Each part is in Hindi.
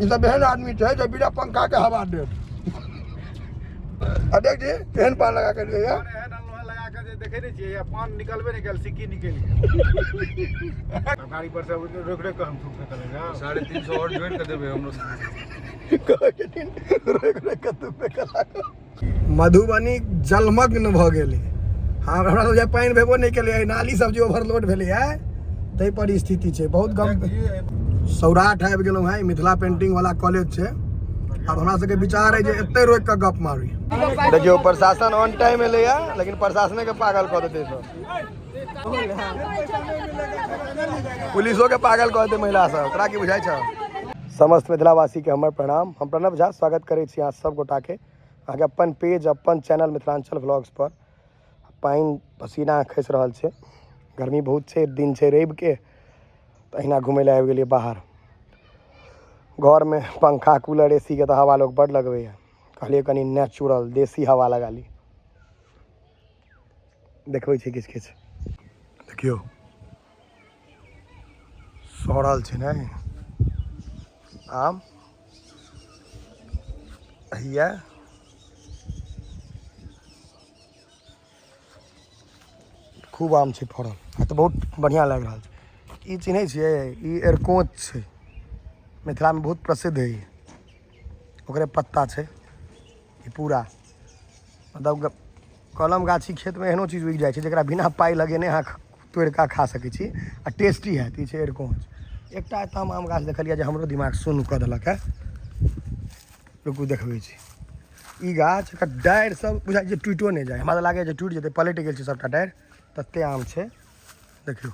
ई सब एहन आदमी है जो बिना पंखा के हवा दे। देख जी केहन पान लगा के लिए यार लगा के देखे नहीं चाहिए पान निकलबे नहीं कल सिक्की निकल गाड़ी पर से रोक रोक हम थूक करेगा 350 और ज्वाइन कर देबे हम लोग। मधुबनी जलमग्न भ गेलै। हाँ हमरा सब पानि भेबो नहीं केले नाली सब जे ओवरलोड भेलै है तै परिस्थिति छै बहुत गम। सौराठ आबि गेलहुँ है मिथिला पेंटिंग वाला कॉलेज छै। अब हमरा सबके विचार है जे एते रोक के गप मारी। देखियो प्रशासन ऑन टाइम एले है लेकिन प्रशासने के पागल कऽ देते सब। पुलिसो के पागल कऽ देते महिला सब। तोरा की बुझाइ छ? समस्त मिथिलावासी के हमर प्रणाम। हम प्रणव झा स्वागत करै छी अहाँ सब गोटा के अहाँके अपन पेज अपन चैनल मिथिलांचल व्लॉग्स पर। पानि पसीना खसि रहल छै गर्मी बहुत छै दिन छै रवि के तहिना घुमै लए आबि गेलियै बाहर। घर में पंखा कूलर एसी के तो हवा लोग बड़ लगबे है कहलिए कनी नेचुरल देसी हवा लगा ली। देखबै छी किछ किछ देखियो सड़ल छै ने आम हिया खूब आम छै फड़ल तो बहुत बढ़िया लग रहा छै। ई चिन्है छियै ई एरकोच छै मिथिला में बहुत प्रसिद्ध है। ओकरे पत्ता छै ई पूरा मतलब कलम गाछी खेत में एहनो चीज उगि जाइ छै जकरा बिना पाई लगेने अहाँ तोड़ि कऽ खा सकै छी आ टेस्टी हैत। ई छै एरकोच। एकटा एतऽ हम आम गाछ देखलियै जे हमरो दिमाग सुन्न कऽ देलक है। रुकू देखबै छी ई गाछ एकर डाढ़ि सब बुझाइ छै टुटिओ नहि जाइ। हमरा तऽ लागैए जे टुटि जेतै पलटि गेल छै सबटा डाढ़ि तते आम छै। देखियौ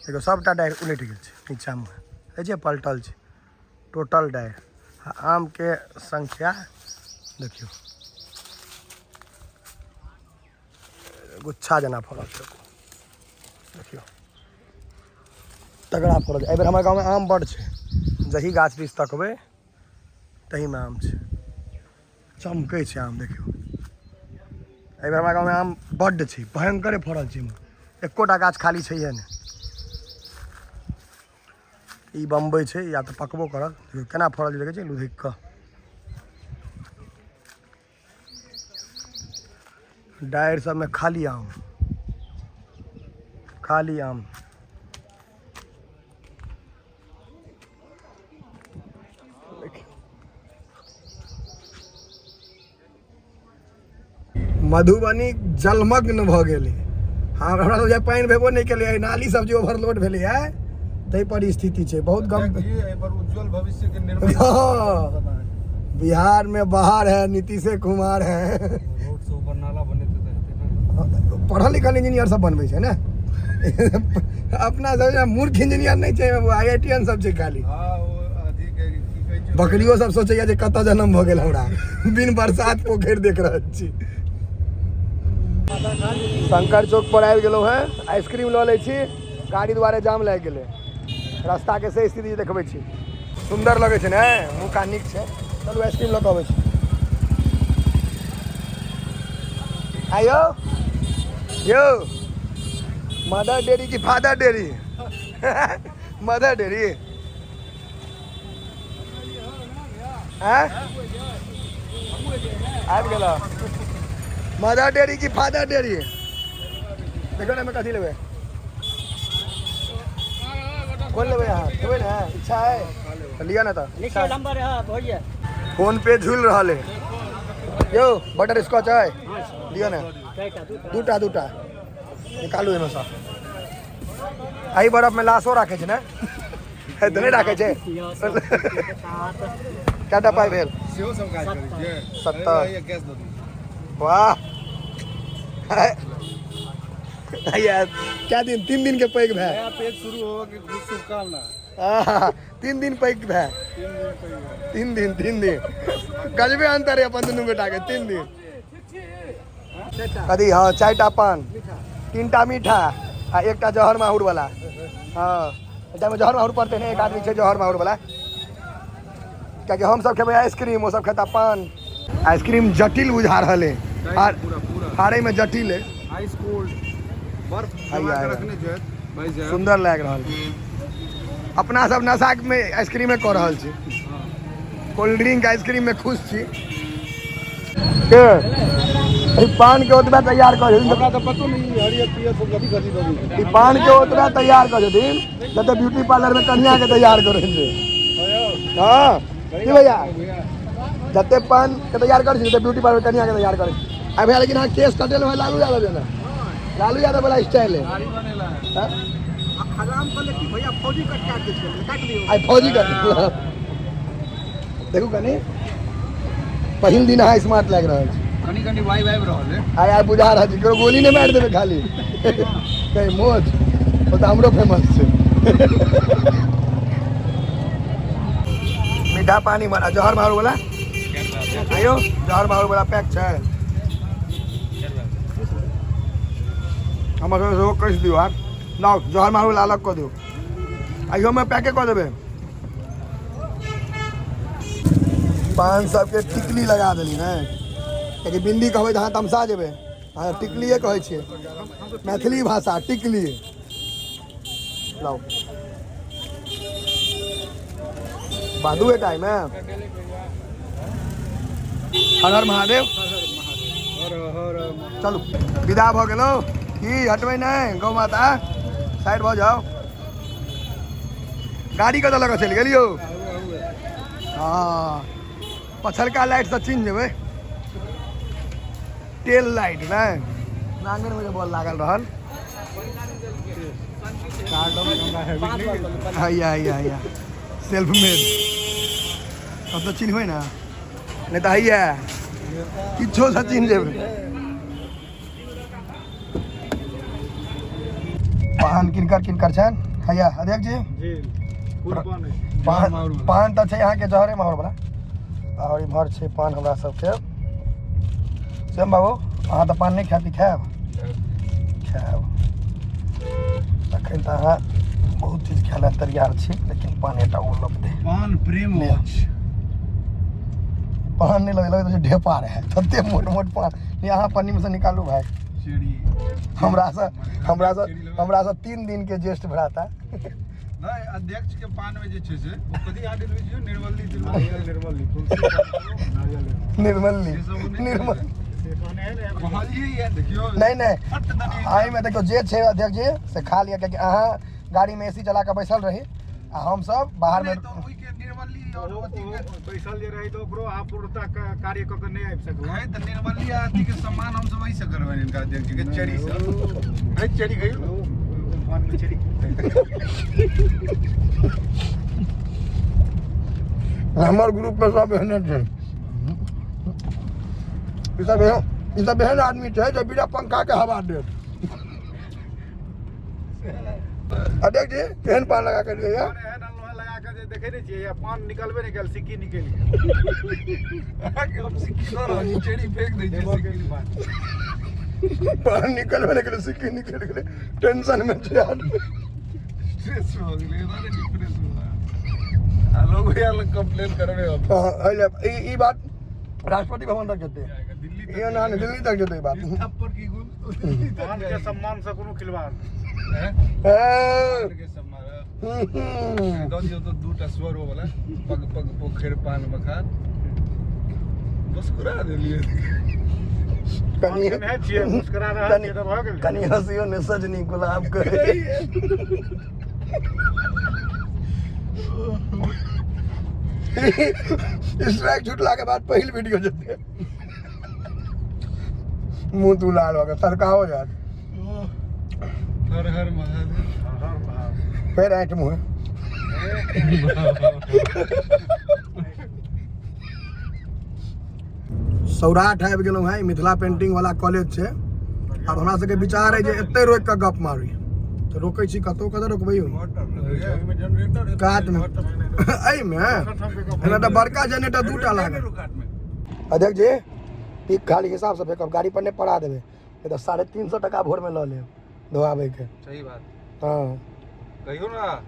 देखियौ सबटा डाढ़ि उलटि गेल छै नीचाँमे है जे पलटल छै टोटल डाढ़ि। आम के संख्या देखियो गुच्छा जना फड़ल छै देखियो तगड़ा फड़ल। एहि बेर हमर गाँव में आम बड़ छै जही गाछ वृक्ष तकबै तही में आम छै चमकै छै आम। देखियो एहि बेर हमरा गाँव में आम बड्ड छै भयंकरे फड़ल छै एकोटा गाछ खाली छैहे नहि। ई बम्बई छै या तो पकबो करल केना फड़ल देखे छै लुधिक कऽ। डाढ़ि सब में खाली आम खाली आम। मधुबनी जलमग्न भ गेलै। हाँ हमरा सब पानि भेबो नहीं केले नाली सब जे ओवरलोड भेलै है तै परिस्थिति छै बहुत गम। उज्जवल भविष्य के निर्माण बिहार में बाहर है नीतीश कुमार है रोड से ऊपर नाला बने पढ़ल लिखल इंजीनियर सब बनबै छै ने अपना सब मूर्ख इंजीनियर नहीं छै IITN सब छै खाली। बकरियो सब सोचैया जे कतऽ जन्म भ गेल हमरा बिन बरसात पोखरि देख रहल छी। शंकर चौक पर आबि गेलहुँ हैं आइसक्रीम लऽ लै छी गाड़ी दुआरे जाम लागि गेलै। रास्ता के से स्थिति देखबै छी सुंदर लगे छै ने मुँह नीक छै। चलू आइसक्रीम लऽ कऽ अबै छी। आयो यो मदर डेरी की फादर डेरी मदर डेरी आबि गेल मदर डेरी की फादर डेरी देखो ना मैं कथी लेबै कौन लेबै अहाँ लेबै ने इच्छा है तो लिया ना तो नंबर है फोन पे झूल रहा है यो बटर स्कॉच है लिया ना दूटा दूटा निकालू एहिमे सँ। एहि बर्फ में लाशो राखे छै ने तो नहीं राखे छै कएटा पाई भेल 70 वाह यार क्या दिन 3 दिन के पैग भै पेज शुरू हो के शुभकामना 3 दिन पैग भै 3 दिन गजबे अंतर है अपन दुनू बेटा के 3 दिन कथी। हाँ 4टा पान 3टा मीठा आ 1टा जहर माहुर वाला। हाँ में जहर माहुर पड़ते हैं एक आदमी छै जहर माहुर वाला क्या हम सब खेबै आइसक्रीम वो सब खाता पान। आइसक्रीम जटिल बुझा रहा है फाड़े में जटिल है आइस कोल्ड बर्फ जमा के रखने जो है भाई सुंदर लग रहा है। अपना सब नशा में आइसक्रीम में कह रहल छी, कोल्ड ड्रिंक आइसक्रीम में खुश छी। के पान के ओतबा तैयार कर हमरा तो पतो नहीं हरियर पियर सब कथी कथी दबी पान के ओतबा तैयार कर दिन जते ब्यूटी पार्लर में कन्या के तैयार करे छे। हाँ की भैया जते पान के तैयार कर जते ब्यूटी पार्लर में कन्या के तैयार करे। अब भैया लेकिन हाँ केस कटेल में लालू यादव है ना, लालू यादव वाला स्टाइल है। आराम कर ले कि भैया फौजी कट काट दे काट लियो आई फौजी कट देखू कनी पहिल दिन अहाँ स्मार्ट लग रहा है। कनी कनी वाई वाई रहल है। आय बुझा रहा है गोली नहीं मार देवे खाली कहीं मौज वो तो हमरो फेमस है। मीठा पानी मारा जहर मारू वाला आयो जहर मारू वाला पैक है हमारे से कस दियो आप लाओ जहर मारू वाला अलग कर दियो आइयो मैं पैके कर देवे। पान सबके टिकली लगा देली ने कि बिंदी कहबै अहाँ तमसा जेबै अहाँ टिकलिए कहै छियै मैथिली भाषा टिकली। लाओ बादुए टाइम है। हर हर महादेव चलू विदा भ गेलो की हटबै नहीं गौ माता साइड भ जाओ। गाड़ी कतऽ लग चलि गेलियो। हाँ पछलका लाइट से चिन्ह जेबै टेल लाइट नहीं आंगन में बॉल लागल रहल। हैया सेल्फ मेड अब तो चिन्हबै ना नहीं तो हैया किछो से चिन्ह जेबै। पान किनकर छन हैया अध्यक्ष जी पान तो यहाँ के जहरे माहौल बड़ा और इम्हर छै पान हमरा सबके। श्याम बाबू अहाँ तो पान नहीं खायब कि खायब अखन तो अहाँ बहुत चीज खाय लेल तैयार छी लेकिन पान एटा उपलब्ध है। पान प्रेम पान नहीं लगे तो ढेपा रहे तते मोट मोट पान यहाँ पन्नी में से निकालू भाई। हमरा से 3 दिन के ज्येष्ठ भ्राता नहीं अध्यक्ष के पान में जे छै से ओ कथि आदि रहै छै निर्मली नहीं आई में देखो जे छै अध्यक्ष जी से खा लिया क्योंकि अहाँ गाड़ी में एसी चला के बैसल रही आ हम सब बाहर में निर्मली और बैसल जे रही तो ओकरो आपूर्ता कार्य क के नहीं आबि सकलै है त निर्मली आदि के सम्मान हम सब वही से करबै इनका अध्यक्ष जी के चरी से चरी गयो पान में चरी हमार ग्रुप में सब एहने छै ई सब एहन आदमी छै जो बिना पंखा के हवा दे। अध्यक्ष जी केहन पान लगा के दिए लगा के देखे नहीं चाहिए पान निकलबे नहीं कल सिक्की निकल गया हम सिक्की न रही चेड़ी फेंक दे छै सिक्की पान निकलबे नहीं कल सिक्की निकल गेले टेंशन में छै आदमी स्ट्रेस हो गेले माने डिप्रेस हुआ आ लोग यार कंप्लेन करबे अब हां ई बात राष्ट्रपति भवन तक जते ये ना दिल्ली तक जते बात थप्पड़ की गुल पान के सम्मान से कोनो खिलवाड़ है के सम्मान दो दियो तो दूटा स्वरो वाला पग पग पोखर पान मखान मुस्कुरा देलिए कनी है छिए मुस्कुरा रहा है तो भ गेल कनी हंसियो ने सजनी गुलाब करे स्ट्राइक छूटला के बाद पहली वीडियो जते मुंह तू लाल हो गया सरकाओ यार हर हर महादेव फिर ऐट मुंह सौराठ आबि गेलहुँ भाई मिथिला पेंटिंग वाला कॉलेज छै। अब हमरा सबके विचार है जे एते रोक के गप मारी तो रोकै छी कतौ कतौ रोकबै काट में एहि में एना त बड़का जनरेटर दूटा लागल। अध्यक्ष जी पीक खाली हिसाब से फेंकब गाड़ी पर नहीं पड़ा देवे नहीं तो 350 टका भोर में ल लेब धोआबे के। सही बात हाँ कहियो ना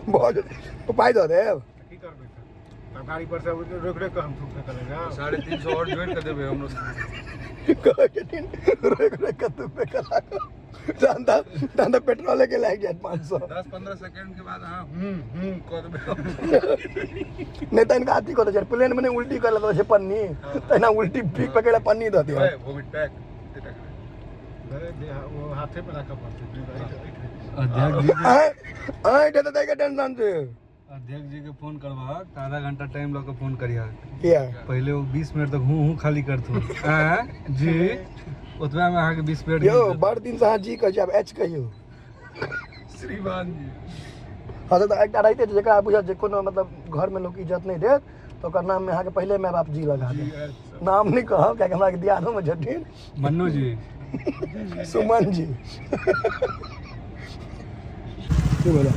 भ जेतै पाई दऽ देब की करबै गाड़ी पर से रोक रोक के हम थूक करेगा 350 और ज्वाइन कर देबे हम लोग रोक तू पे कला दादा पेट्रोल के लाग जात 500 10-15 सेकंड के बाद हां कर देबे नहीं तो इनका हाथी को तो प्लेन में उल्टी कर लेता है पन्नी तो ना उल्टी पीक पकड़े पन्नी दे दिया वोमिट पैक वो हाथे पे रखा पड़ते अध्यक्ष जी आए तो देगा टेंशन से अध्यक्ष जी के फोन करवा आधा घंटा टाइम लगा फोन करिया क्या पहले वो 20 मिनट तक हूं खाली करथु जी उतबा में आके 20 मिनट यो बड़ दिन से जी कह अब एच कहियो श्रीमान जी हां तो एकटा रहते जेकरा बुझा जे कोनो मतलब घर में लोग इज्जत नहीं देत तो ओकर नाम में के पहले मैं बाप जी लगा दे नाम नहीं कहब क्या हमरा के दियादो में झटिन मन्नू जी सुमन जी क्यों बोला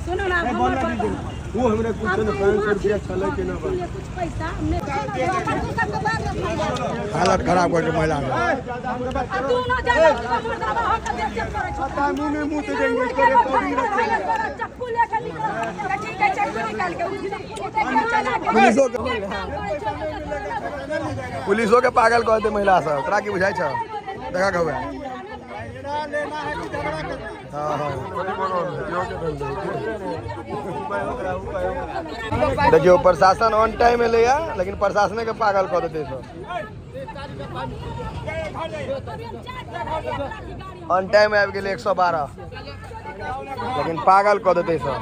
सुनो ना वो हमरे कुछ न 500 रुपया चले के ना कुछ पैसा हमने हालत खराब कर के महिला के तू ना जानो कि हमर दादा हम के देख चेक करे पता मुंह में मुंह से देंगे करे पड़ी रखे चप्पू लेके निकल ठीक है चप्पू निकाल के पुलिसों के पागल कहते महिला सब तोरा की बुझाई छ देखा कहबे देखियो प्रशासन ऑन टाइम में ले आ लेकिन प्रशासन के पागल कर देते सब ऑन टाइम आबि गेलै 112 लेकिन पागल कर देते सब